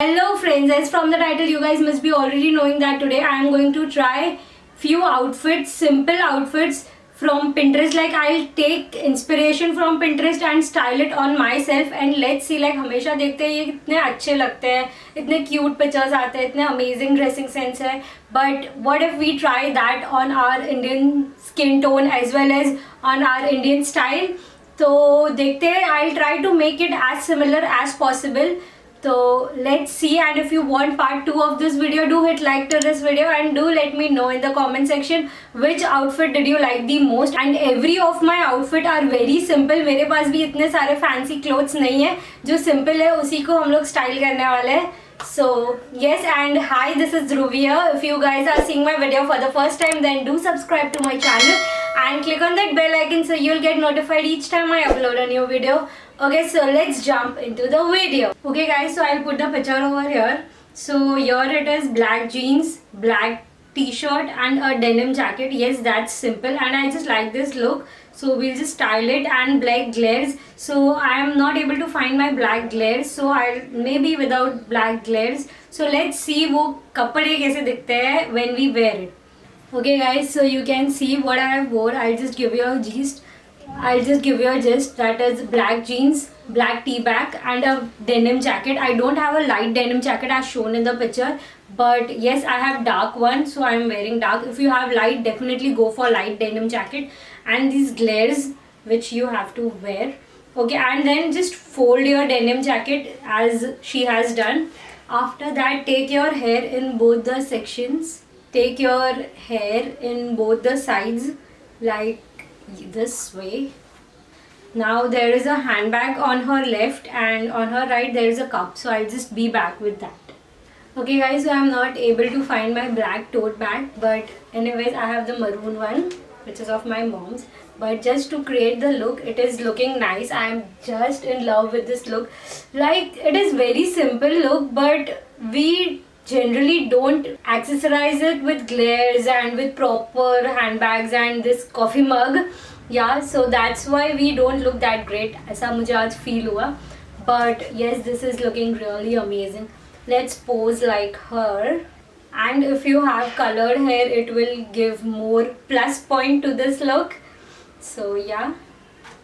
Hello friends, as from the title you guys must be already knowing that today I am going to try few outfits, simple outfits from Pinterest. Like I'll take inspiration from Pinterest and style it on myself and let's see. Like हमेशा देखते हैं ये कितने अच्छे लगते हैं, इतने cute pictures आते हैं, इतने amazing dressing sense है. But what if we try that on our Indian skin tone as well as on our Indian style? तो देखते हैं. I'll try to make it as similar as possible. So let's see, and if you want part 2 of this video, do hit like to this video and do let me know in the comment section which outfit did you like the most. And every of my outfit are very simple. मेरे पास भी इतने सारे fancy clothes नहीं है, जो simple है उसी को हम लोग style करने वाले हैं. So yes, and hi, this is Dhruvi here. If you guys are seeing my video for the first time, then do subscribe to my channel and click on that bell icon so you'll get notified each time I upload a new video. Okay, so let's jump into the video. Okay guys, so I'll put the picture over here. So here it is, black jeans, black t-shirt and a denim jacket. Yes, that's simple and I just like this look. So we'll just style it. And black glares. So I am not able to find my black glares. So I'll maybe without black glares. So let's see वो कपड़े कैसे दिखते हैं when we wear it. Okay guys, so you can see what I have wore. I'll just give you a gist. That is black jeans, black tee back and a denim jacket. I don't have a light denim jacket as shown in the picture, but yes, I have dark one, so I am wearing dark. If you have light, definitely go for light denim jacket. And these glares which you have to wear. Okay, and then just fold your denim jacket as she has done. After that, take your hair in both the sections. Take your hair in both the sides like this way. Now there is a handbag on her left and on her right there is a cup, so I'll just be back with that. Okay guys, so I'm not able to find my black tote bag, but anyways I have the maroon one which is of my mom's. But just to create the look, it is looking nice. I'm just in love with this look. Like it is very simple look, but we generally don't accessorize it with glares and with proper handbags and this coffee mug. Yeah, so that's why we don't look that great. ऐसा मुझे आज feel हुआ. But yes, this is looking really amazing. Let's pose like her. And if you have colored hair, it will give more plus point to this look. So yeah.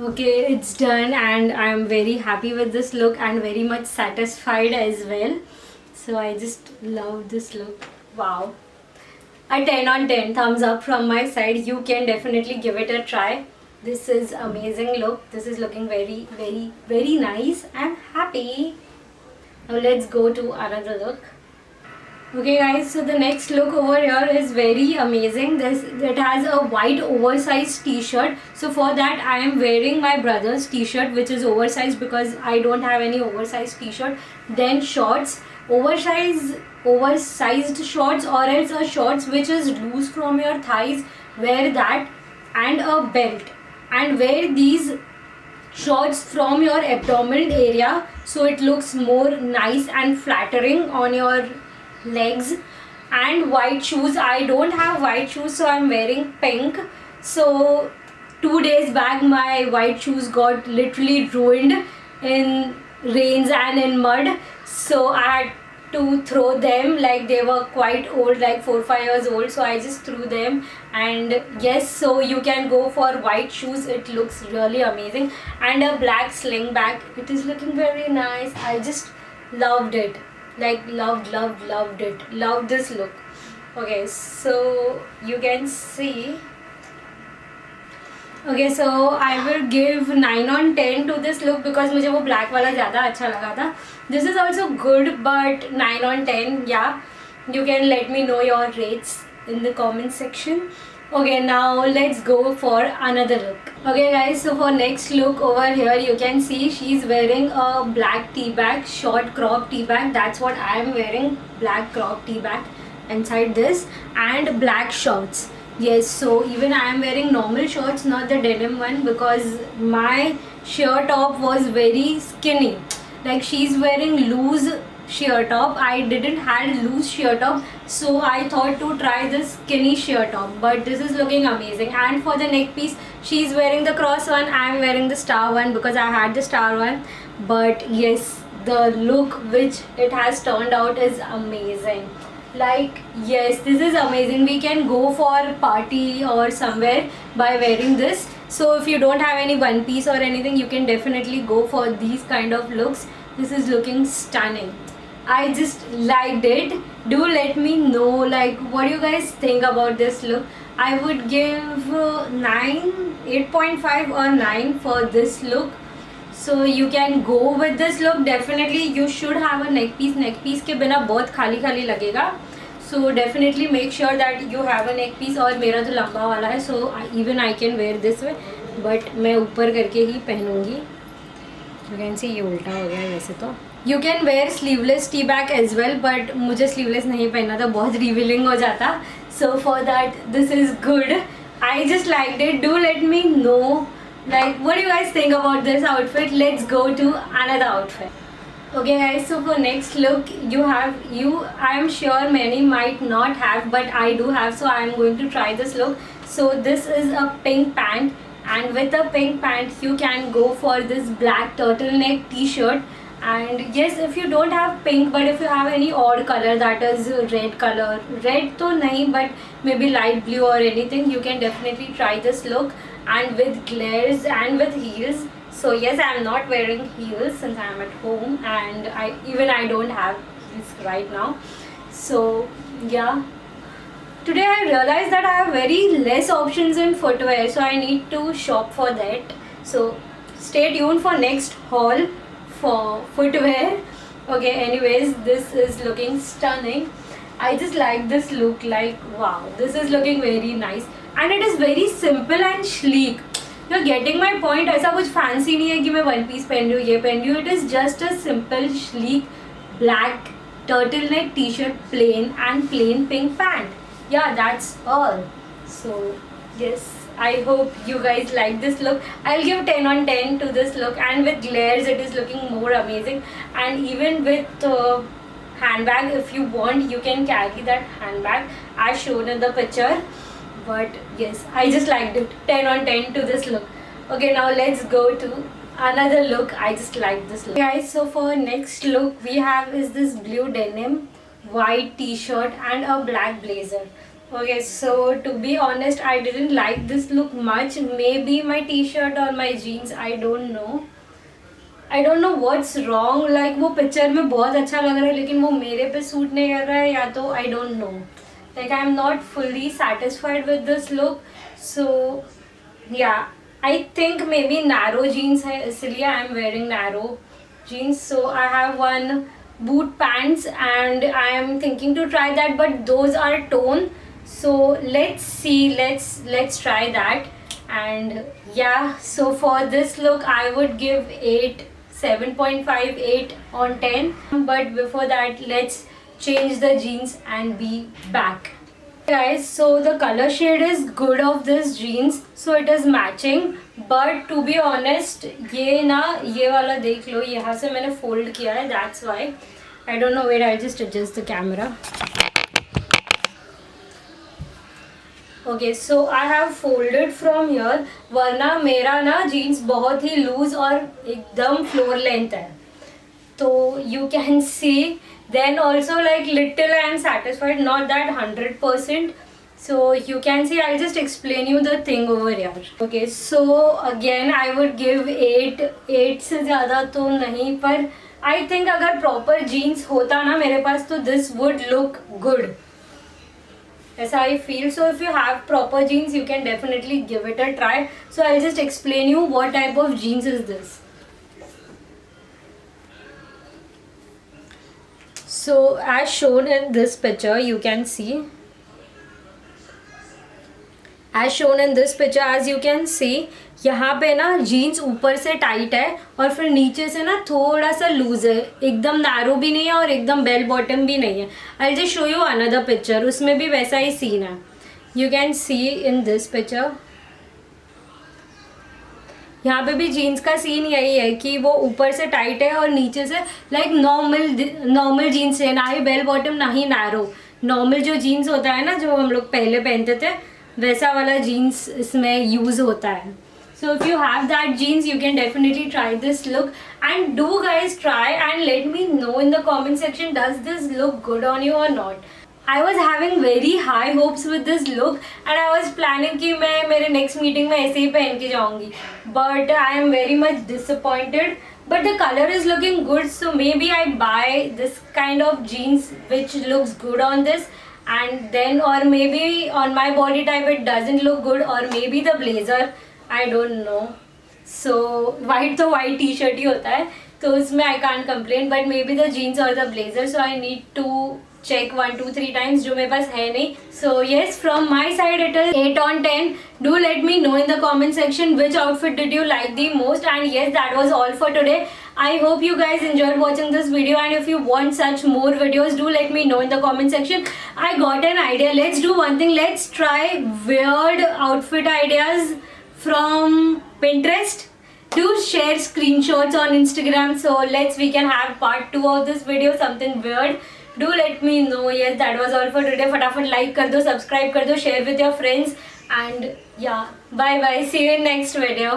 Okay, it's done and I'm very happy with this look and very much satisfied as well. So I just love this look. Wow. A 10 on 10 thumbs up from my side. You can definitely give it a try. This is amazing look. This is looking very, very, very nice. I'm happy. Now let's go to another look. Okay guys, so the next look over here is very amazing. It has a white oversized t-shirt. So for that I am wearing my brother's t-shirt which is oversized because I don't have any oversized t-shirt. Then shorts, oversized shorts or else a shorts which is loose from your thighs, wear that, and a belt, and wear these shorts from your abdomen area so it looks more nice and flattering on your legs. And white shoes. I don't have white shoes, so I'm wearing pink. So 2 days back my white shoes got literally ruined in rains and in mud, so I had to throw them. Like they were quite old, like 4-5 years old, so I just threw them. And yes, so you can go for white shoes. It looks really amazing. And a black sling bag. It is looking very nice. I just loved it. Like loved it. Loved this look. Okay, so you can see. Okay, so I will give 9 on 10 to this look because मुझे वो black वाला ज़्यादा अच्छा लगा था. This is also good, but 9 on 10, yeah. You can let me know your rates in the comment section. Okay, now let's go for another look. Okay guys, so for next look over here you can see she's wearing a black tee bag, short crop tee bag. That's what I am wearing, black crop tee bag inside this, and black shorts. Yes, so even I am wearing normal shorts, not the denim one, because my sheer top was very skinny. Like she's wearing loose sheer top. I didn't have loose sheer top, so I thought to try this skinny sheer top, but this is looking amazing. And for the neck piece, she's wearing the cross one, I am wearing the star one because I had the star one. But yes, the look which it has turned out is amazing. Like, yes, this is amazing. We can go for party or somewhere by wearing this. So if you don't have any one piece or anything, you can definitely go for these kind of looks. This is looking stunning. I just liked it. Do let me know like what you guys think about this look. I would give 8.5 or 9 for this look. So you can go with this look. Definitely you should have a neck piece. Neck piece के बिना बहुत खाली खाली लगेगा. So definitely make sure that you have a neck piece. और मेरा तो लंबा वाला है, so even I can wear this way. But मैं ऊपर करके ही पहनूंगी. You can see ये उल्टा हो गया है वैसे तो. You can wear sleeveless tea back as well, but मुझे sleeveless नहीं पहनना था, बहुत revealing हो जाता. So for that this is good. I just liked it. Do let me know like what do you guys think about this outfit. Let's go to another outfit. Okay guys, so for next look I am sure many might not have, but I do have, so I am going to try this look. So this is a pink pant, and with a pink pant you can go for this black turtleneck t-shirt. And yes, if you don't have pink, but if you have any odd color, that is red color, red to nahi but maybe light blue or anything, you can definitely try this look, and with glares and with heels. So yes, I am not wearing heels since I am at home, and I don't have heels right now. So yeah, today I realized that I have very less options in footwear, so I need to shop for that. So stay tuned for next haul for footwear. Okay, anyways, this is looking stunning. I just like this look. Like wow, this is looking very nice, and it is very simple and sleek. You're getting my point. ऐसा कुछ fancy नहीं है कि मैं one piece पहन रही हूँ, ये पहन रही हूँ. It is just a simple sleek black turtleneck t-shirt, plain, and plain pink pant. Yeah, that's all. So yes, I hope you guys like this look. I'll give 10 on 10 to this look, and with glares it is looking more amazing. And even with handbag, if you want, you can carry that handbag as shown in the picture. But yes, I just liked it. 10 on 10 to this look. Okay, now let's go to another look. I just like this look. Guys, so for next look we have is this blue denim, white t-shirt and a black blazer. Okay, so to be honest, I didn't like this look much. Maybe my t-shirt or my jeans, I don't know. I don't know what's wrong. Like वो picture में बहुत अच्छा लग रहा है, लेकिन वो मेरे पे suit नहीं कर रहा है, या तो I don't know. Like I'm not fully satisfied with this look. So yeah, I think maybe narrow jeans है, इसलिए I'm wearing narrow jeans. So I have one boot pants, and I am thinking to try that, but those are torn. So let's see, let's try that. And yeah, so for this look I would give 7.5, 8 on 10. But before that, let's change the jeans and be back. Guys, so the color shade is good of this jeans, so it is matching. But to be honest, ये वाला देख लो, यहाँ से मैंने fold किया है, that's why. I don't know, wait, I'll just adjust the camera. Okay, so I have folded from here, वरना मेरा ना jeans बहुत ही loose और एकदम floor length है. So you can see. Then also like little I am satisfied, not that 100%. So you can see, I'll just explain you the thing over here. Okay, so again I would give 8 से ज़्यादा तो नहीं, पर I think अगर proper jeans होता ना मेरे पास तो this would look good. ऐसा I feel. So if you have proper jeans, you can definitely give it a try. So I'll just explain you what type of jeans is this. So as shown in this picture, you can see. As shown in this picture, as you can see, यहाँ पे ना jeans ऊपर से tight है और फिर नीचे से ना थोड़ा सा लूज है, एकदम नैरो भी नहीं है और एकदम बेल बॉटम भी नहीं है. I'll just show you another picture. उसमें भी वैसा ही सीन है. You can see in this picture. यहाँ पे भी जीन्स का सीन यही है कि वो ऊपर से टाइट है और नीचे से लाइक नॉर्मल जीन्स है, ना ही बेल बॉटम ना ही नैरो. नॉर्मल जो जीन्स होता है ना, जो हम लोग पहले पहनते थे, वैसा वाला जीन्स इसमें यूज़ होता है. So if you have that jeans, you can definitely try this look. And do guys try and let me know in the comment section, does this look good on you or not. I was having very high hopes with this look and I was planning कि मैं मेरे next meeting में ऐसे ही पहन के जाऊँगी. But I am very much disappointed. But the color is looking good, so maybe I buy this kind of jeans which looks good on this, and then or maybe on my body type it doesn't look good, or maybe the blazer, I don't know. So white तो white t-shirt ही होता है, तो उसमें I can't complain, but maybe the jeans or the blazer, so I need to check 1 2 3 times जो मेरे पास है नहीं. So yes, from my side it is 8 on 10. Do let me know in the comment section which outfit did you like the most. And yes, that was all for today. I hope you guys enjoyed watching this video, and if you want such more videos, do let me know in the comment section. I got an idea. Let's do one thing. Let's try weird outfit ideas from Pinterest. Do share screenshots on Instagram, so we can have part 2 of this video, something weird. Do let me know. Yes, that was all for today. फटाफट like कर दो, subscribe कर दो, share with your friends, and yeah, bye bye. See you in next video.